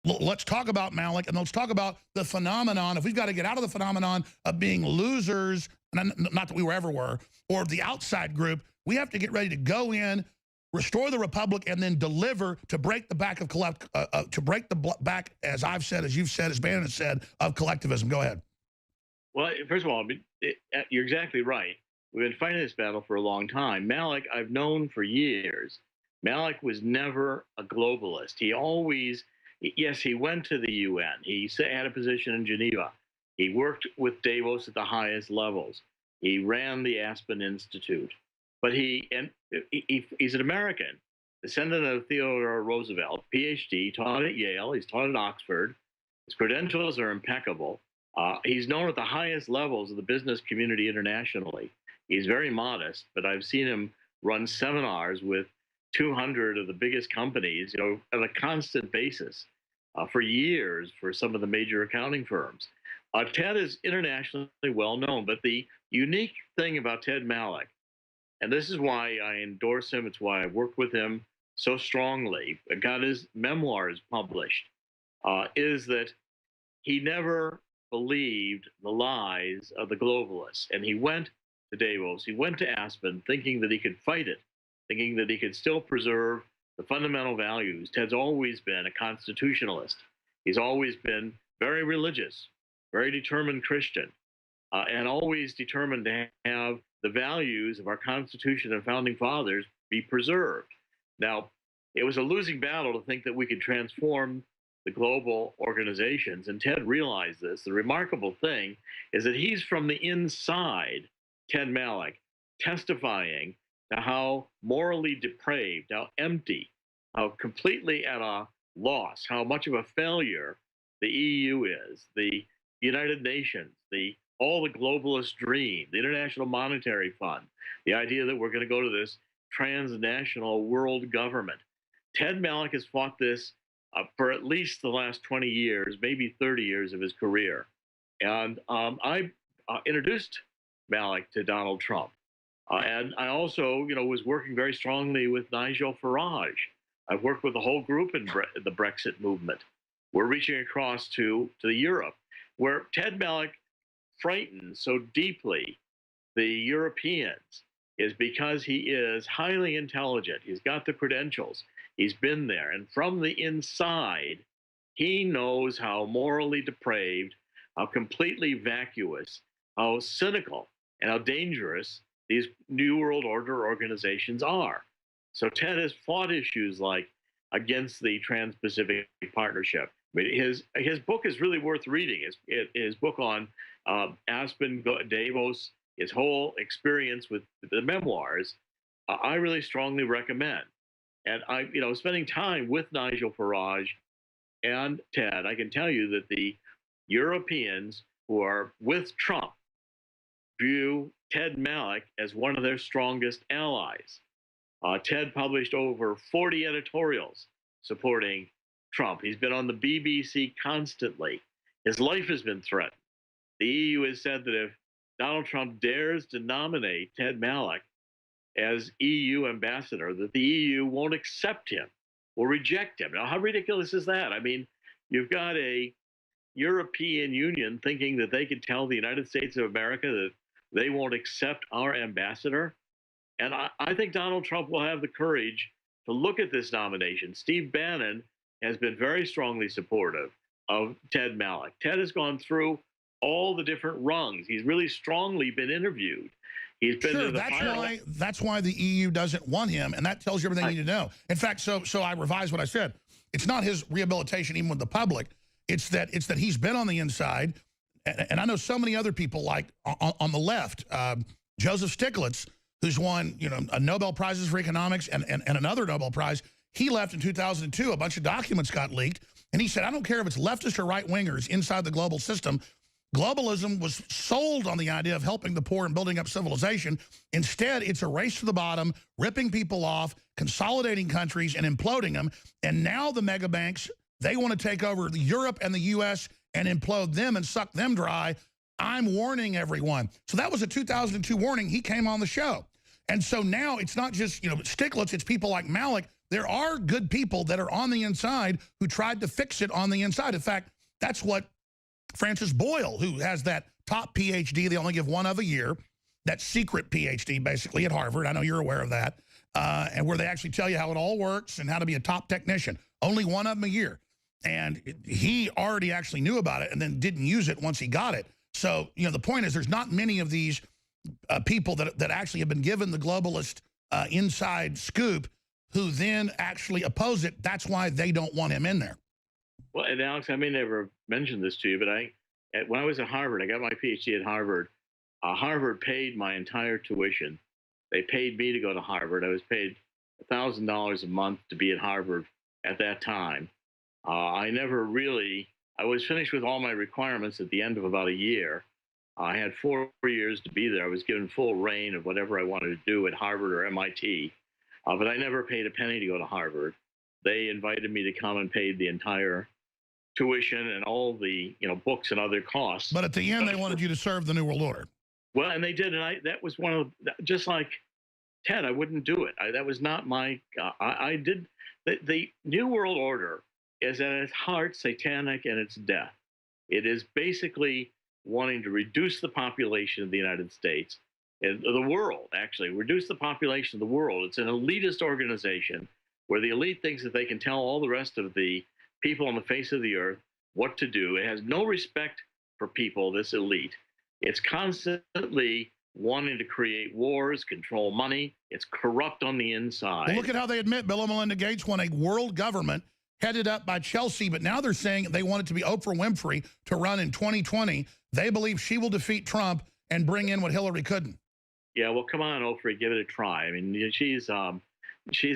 let's talk about Malik, and let's talk about the phenomenon. If we've got to get out of the phenomenon of being losers, not that we ever were, or the outside group, we have to get ready to go in, restore the republic, and then deliver to break the back of back, as I've said, as you've said, as Bannon has said, of collectivism. Go ahead. Well, first of all, you're exactly right. We've been fighting this battle for a long time. Malik, I've known for years. Malik was never a globalist. He always, yes, he went to the UN. He had a position in Geneva. He worked with Davos at the highest levels. He ran the Aspen Institute. But he's an American, descendant of Theodore Roosevelt, PhD, taught at Yale. He's taught at Oxford. His credentials are impeccable. He's known at the highest levels of the business community internationally. He's very modest, but I've seen him run seminars with 200 of the biggest companies, on a constant basis for years for some of the major accounting firms. Ted is internationally well known, but the unique thing about Ted Malik, and this is why I endorse him, it's why I worked with him so strongly, got his memoirs published, is that he never believed the lies of the globalists. And he went to Davos, he went to Aspen thinking that he could fight it, thinking that he could still preserve the fundamental values. Ted's always been a constitutionalist. He's always been very religious, very determined Christian, and always determined to have the values of our Constitution and Founding Fathers be preserved. Now, it was a losing battle to think that we could transform the global organizations, and Ted realized this. The remarkable thing is that he's from the inside, Ted Malik, testifying to how morally depraved, how empty, how completely at a loss, how much of a failure the EU is, the United Nations, all the globalist dream, the International Monetary Fund, the idea that we're going to go to this transnational world government. Ted Malik has fought this for at least the last 20 years, maybe 30 years of his career. And I introduced Malik to Donald Trump. And I also, was working very strongly with Nigel Farage. I've worked with the whole group in the Brexit movement. We're reaching across to Europe, where Ted Malik frightens so deeply the Europeans is because he is highly intelligent. He's got the credentials. He's been there. And from the inside, he knows how morally depraved, how completely vacuous, how cynical, and how dangerous these New World Order organizations are. So Ted has fought issues like against the Trans-Pacific Partnership. I mean, his book is really worth reading. His book on Aspen, Davos, his whole experience with the memoirs, I really strongly recommend. And spending time with Nigel Farage and Ted, I can tell you that the Europeans who are with Trump view Ted Malik as one of their strongest allies. Ted published over 40 editorials supporting Trump. He's been on the BBC constantly. His life has been threatened. The EU has said that if Donald Trump dares to nominate Ted Malik as EU ambassador, that the EU won't accept him, will reject him. Now, how ridiculous is that? I mean, you've got a European Union thinking that they could tell the United States of America that they won't accept our ambassador. And I think Donald Trump will have the courage to look at this nomination. Steve Bannon has been very strongly supportive of Ted Malik. Ted has gone through all the different rungs. He's really strongly been interviewed. He's been sure, that's why the EU doesn't want him, and that tells you everything you need to know. In fact, so I revised what I said. It's not his rehabilitation even with the public. It's that he's been on the inside, and I know so many other people like on the left, Joseph Stiglitz, who's won a Nobel Prizes for economics and another Nobel Prize. He left in 2002. A bunch of documents got leaked, and he said, I don't care if it's leftist or right wingers inside the global system. Globalism was sold on the idea of helping the poor and building up civilization. Instead, it's a race to the bottom, ripping people off, consolidating countries and imploding them. And now the mega banks, they want to take over Europe and the U.S. and implode them and suck them dry. I'm warning everyone. So that was a 2002 warning. He came on the show. And so now it's not just, Stiglitz, it's people like Malik there are good people that are on the inside who tried to fix it on the inside. In fact, that's what Francis Boyle, who has that top PhD, they only give one of a year, that secret PhD basically at Harvard. I know you're aware of that. And where they actually tell you how it all works and how to be a top technician. Only one of them a year. And he already actually knew about it and then didn't use it once he got it. So, you know, the point is there's not many of these people that actually have been given the globalist inside scoop who then actually oppose it. That's why they don't want him in there. Well, and Alex, I may never have mentioned this to you, but when I was at Harvard, I got my PhD at Harvard. Harvard paid my entire tuition. They paid me to go to Harvard. I was paid $1,000 a month to be at Harvard at that time. I was finished with all my requirements at the end of about a year. I had 4 years to be there. I was given full reign of whatever I wanted to do at Harvard or MIT, but I never paid a penny to go to Harvard. They invited me to come and paid the entire tuition and all the books and other costs. But at the end, they wanted you to serve the New World Order. Well, and they did, and that was one of just like Ted. I wouldn't do it. That was not my. I did the New World Order is at its heart satanic and it's death. It is basically wanting to reduce the population of the United States and the world. Actually, reduce the population of the world. It's an elitist organization where the elite thinks that they can tell all the rest of the people on the face of the earth what to do. It has no respect for people. This elite. It's constantly wanting to create wars, control money. It's corrupt on the inside. Well, look at how they admit Bill and Melinda Gates want a world government headed up by Chelsea, but now they're saying they want it to be Oprah Winfrey to run in 2020. They believe she will defeat Trump and bring in what Hillary couldn't. Yeah, well, come on, Oprah, give it a try. I mean, she's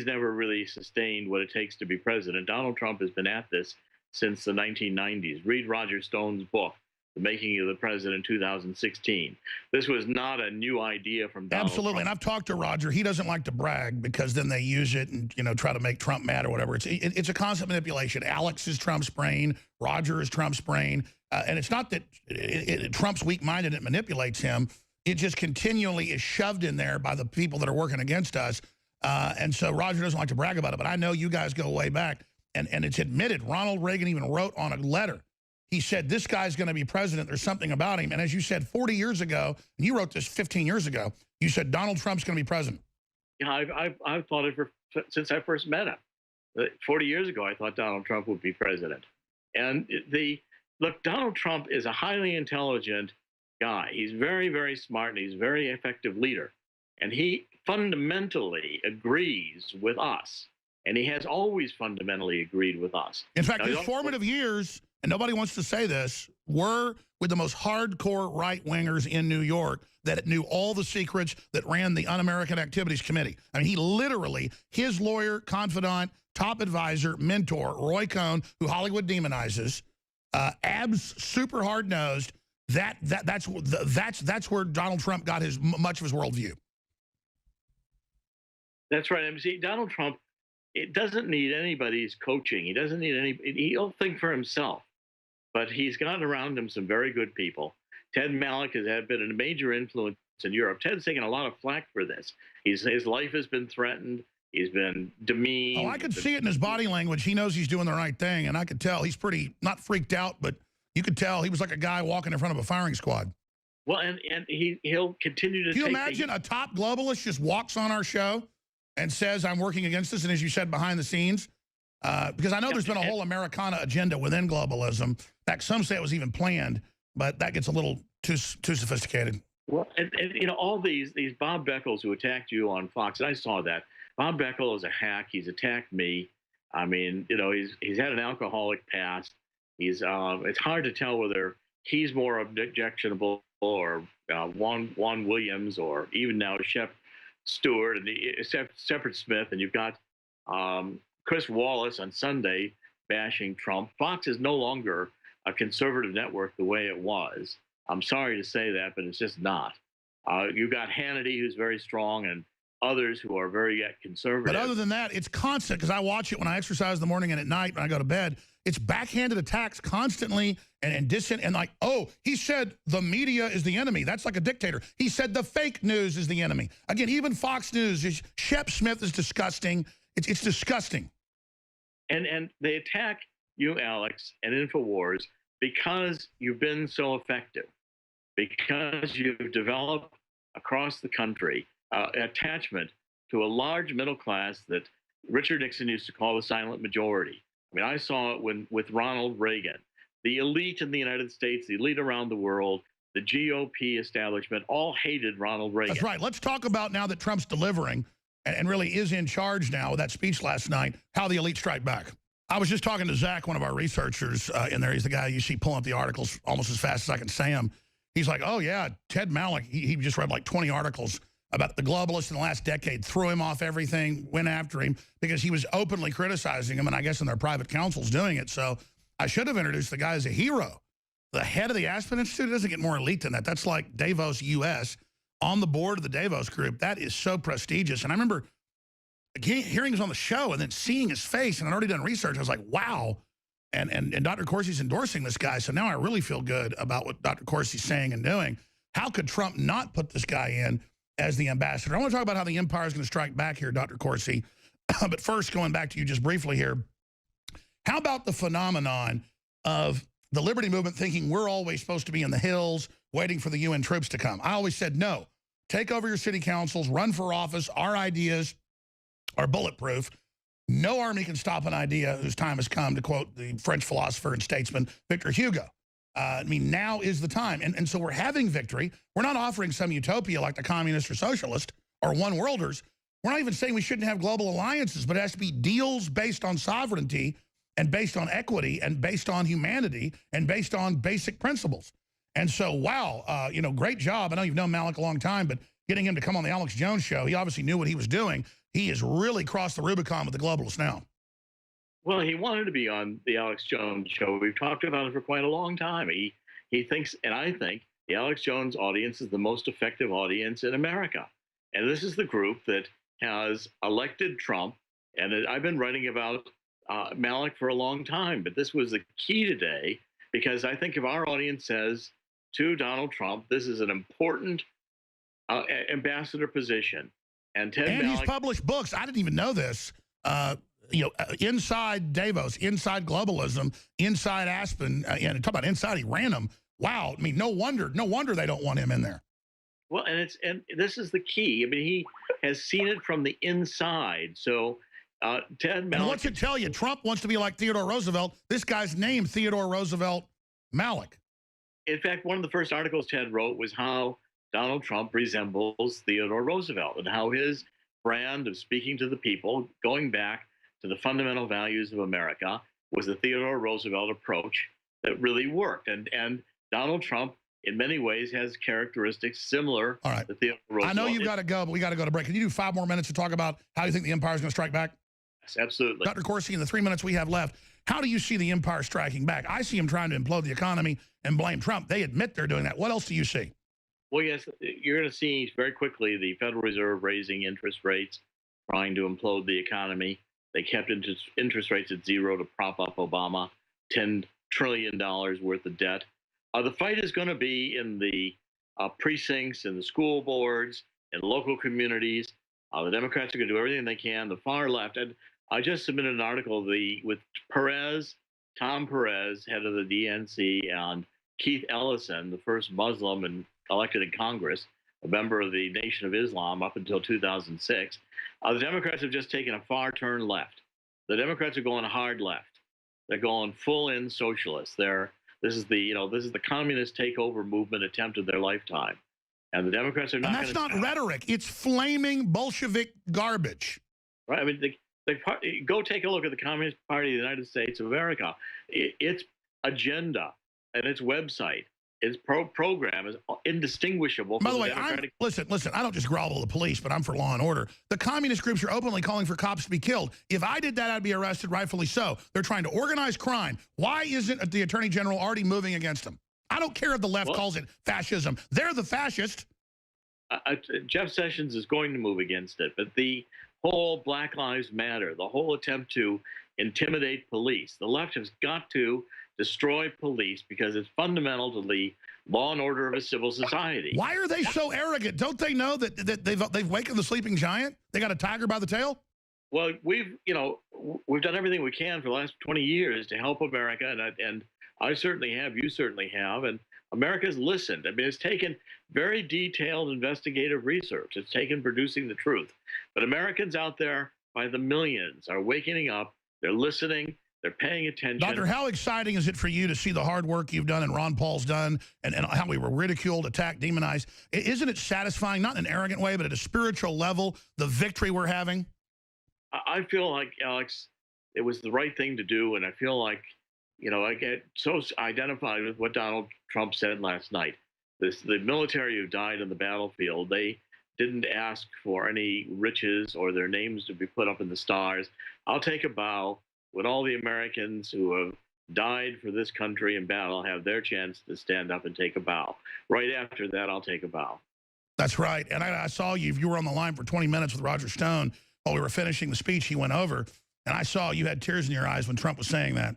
never really sustained what it takes to be president. Donald Trump has been at this since the 1990s. Read Roger Stone's book, The Making of the President, 2016. This was not a new idea from Donald Absolutely, Trump. and I've talked to Roger. He doesn't like to brag because then they use it and try to make Trump mad or whatever. It's a constant manipulation. Alex is Trump's brain. Roger is Trump's brain. And it's not that Trump's weak-minded and it manipulates him. It just continually is shoved in there by the people that are working against us. And so Roger doesn't like to brag about it. But I know you guys go way back. And it's admitted. Ronald Reagan even wrote on a letter. He said, this guy's going to be president. There's something about him. And as you said 40 years ago, and you wrote this 15 years ago, you said Donald Trump's going to be president. Yeah, I've thought it since I first met him. 40 years ago, I thought Donald Trump would be president. And look, Donald Trump is a highly intelligent guy. He's very, very smart, and he's a very effective leader. And he fundamentally agrees with us. And he has always fundamentally agreed with us. In fact, his formative years, and nobody wants to say this, were with the most hardcore right-wingers in New York that knew all the secrets, that ran the Un-American Activities Committee. I mean, he literally, his lawyer, confidant, top advisor, mentor, Roy Cohn, who Hollywood demonizes, abs, super hard-nosed, that's where Donald Trump got much of his worldview. That's right. And see, Donald Trump, it doesn't need anybody's coaching. He doesn't need he'll think for himself. But he's gotten around him some very good people. Ted Malloch has been a major influence in Europe. Ted's taken a lot of flack for this. His life has been threatened. He's been demeaned. Oh, I could see it in his body language. He knows he's doing the right thing, and I could tell he's pretty, not freaked out, but you could tell he was like a guy walking in front of a firing squad. Well, and he'll continue to. Can you imagine a top globalist just walks on our show and says, I'm working against this, and as you said, behind the scenes? Because I know there's been a whole Americana agenda within globalism. In fact, some say it was even planned, but that gets a little too sophisticated. Well, and all these Bob Beckles who attacked you on Fox, and I saw that. Bob Beckel is a hack. He's attacked me. I mean, he's had an alcoholic past. It's hard to tell whether he's more objectionable or Juan Williams or even now Shep Stewart and Shepard Smith, and you've got Chris Wallace on Sunday bashing Trump. Fox is no longer a conservative network the way it was. I'm sorry to say that, but it's just not. You've got Hannity, who's very strong, and others who are very conservative. But other than that, it's constant, because I watch it when I exercise in the morning and at night when I go to bed. It's backhanded attacks constantly and dissent, and like, oh, he said the media is the enemy. That's like a dictator. He said the fake news is the enemy. Again, even Fox News, Shep Smith is disgusting. It's disgusting. And they attack you, Alex, and InfoWars because you've been so effective, because you've developed across the country attachment to a large middle class that Richard Nixon used to call the silent majority. I mean, I saw it with Ronald Reagan. The elite in the United States, the elite around the world, the GOP establishment all hated Ronald Reagan. That's right. Let's talk about, now that Trump's delivering and really is in charge now with that speech last night, how the elite strike back. I was just talking to Zach, one of our researchers in there. He's the guy you see pulling up the articles almost as fast as I can say them. He's like, oh, yeah, Ted Malloch, he just read like 20 articles about the globalists in the last decade, threw him off everything, went after him because he was openly criticizing him, and I guess in their private councils doing it. So I should have introduced the guy as a hero. The head of the Aspen Institute doesn't get more elite than that. That's like Davos US, on the board of the Davos group. That is so prestigious. And I remember hearing him on the show and then seeing his face, and I'd already done research. I was like, wow. And Dr. Corsi's endorsing this guy. So now I really feel good about what Dr. Corsi's saying and doing. How could Trump not put this guy in as the ambassador? I want to talk about how the empire is going to strike back here, Dr. Corsi. But first, going back to you just briefly here, how about the phenomenon of the liberty movement thinking we're always supposed to be in the hills waiting for the UN troops to come? I always said, no, take over your city councils, run for office. Our ideas are bulletproof. No army can stop an idea whose time has come, to quote the French philosopher and statesman Victor Hugo. I mean, now is the time. And so we're having victory. We're not offering some utopia like the communist or socialist or one-worlders. We're not even saying we shouldn't have global alliances, but it has to be deals based on sovereignty and based on equity and based on humanity and based on basic principles. And so, wow, you know, great job. I know you've known Malloch a long time, but getting him to come on the Alex Jones show, he obviously knew what he was doing. He has really crossed the Rubicon with the globalists now. Well, he wanted to be on the Alex Jones show. We've talked about it for quite a long time. He thinks, and I think, the Alex Jones audience is the most effective audience in America. And this is the group that has elected Trump. And I've been writing about Malloch for a long time, but this was the key today, because I think if our audience says to Donald Trump, this is an important ambassador position. And he's published books. I didn't even know this. You know, inside Davos, inside globalism, inside Aspen, and talk about inside, he ran them. Wow. I mean, no wonder they don't want him in there. Well, and this is the key. I mean, he has seen it from the inside. So Ted Malloch. And what's it tell you? Trump wants to be like Theodore Roosevelt. This guy's named Theodore Roosevelt Malloch. In fact, one of the first articles Ted wrote was how Donald Trump resembles Theodore Roosevelt and how his brand of speaking to the people, going back to the fundamental values of America, was the Theodore Roosevelt approach that really worked. And Donald Trump, in many ways, has characteristics similar to Theodore Roosevelt. I know you've got to go, but we got to go to break. Can you do 5 more minutes to talk about how you think the empire is going to strike back? Yes, absolutely. Dr. Corsi, in the 3 minutes we have left, how do you see the empire striking back? I see him trying to implode the economy and blame Trump. They admit they're doing that. What else do you see? Well, yes, you're going to see very quickly the Federal Reserve raising interest rates, trying to implode the economy. They kept interest rates at zero to prop up Obama, $10 trillion worth of debt. The fight is going to be in the precincts, in the school boards, in local communities. The Democrats are going to do everything they can. The far left, and I just submitted an article with Tom Perez, head of the DNC, and Keith Ellison, the first Muslim elected in Congress, a member of the Nation of Islam up until 2006. The Democrats have just taken a far turn left. The Democrats are going hard left. They're going full in socialist. This is the communist takeover movement attempt of their lifetime, and the Democrats are not. And that's not rhetoric. It's flaming Bolshevik garbage. Right. I mean, go take a look at the Communist Party of the United States of America. Its agenda and its website, its program is indistinguishable from the way, Democratic. Listen, I don't just grovel to the police, but I'm for law and order. The communist groups are openly calling for cops to be killed. If I did that, I'd be arrested, rightfully so. They're trying to organize crime. Why isn't the Attorney General already moving against them? I don't care if the left calls it fascism. They're the fascist. Jeff Sessions is going to move against it, but the whole Black Lives Matter, the whole attempt to intimidate police, the left has got to destroy police because it's fundamental to the law and order of a civil society. Why are they so arrogant? Don't they know that they've wakened the sleeping giant? They got a tiger by the tail? Well, we've done everything we can for the last 20 years to help America, and I certainly have, you certainly have, and America's listened. I mean, it's taken very detailed investigative research. It's taken producing the truth. But Americans out there by the millions are waking up. They're listening. They're paying attention. Doctor, how exciting is it for you to see the hard work you've done and Ron Paul's done and how we were ridiculed, attacked, demonized? Isn't it satisfying, not in an arrogant way, but at a spiritual level, the victory we're having? I feel like, Alex, it was the right thing to do. And I feel like, I get so identified with what Donald Trump said last night. The military who died on the battlefield, they didn't ask for any riches or their names to be put up in the stars. I'll take a bow when all the Americans who have died for this country in battle have their chance to stand up and take a bow. Right after that, I'll take a bow. That's right. And I saw you were on the line for 20 minutes with Roger Stone while we were finishing the speech he went over. And I saw you had tears in your eyes when Trump was saying that.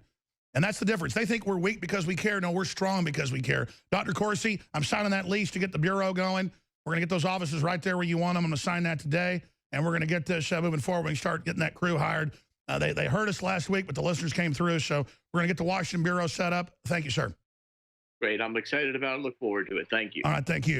And that's the difference. They think we're weak because we care. No, we're strong because we care. Dr. Corsi, I'm signing that lease to get the Bureau going. We're going to get those offices right there where you want them. I'm going to sign that today. And we're going to get this moving forward. We can start getting that crew hired. They heard us last week, but the listeners came through. So we're going to get the Washington Bureau set up. Thank you, sir. Great. I'm excited about it. Look forward to it. Thank you. All right. Thank you.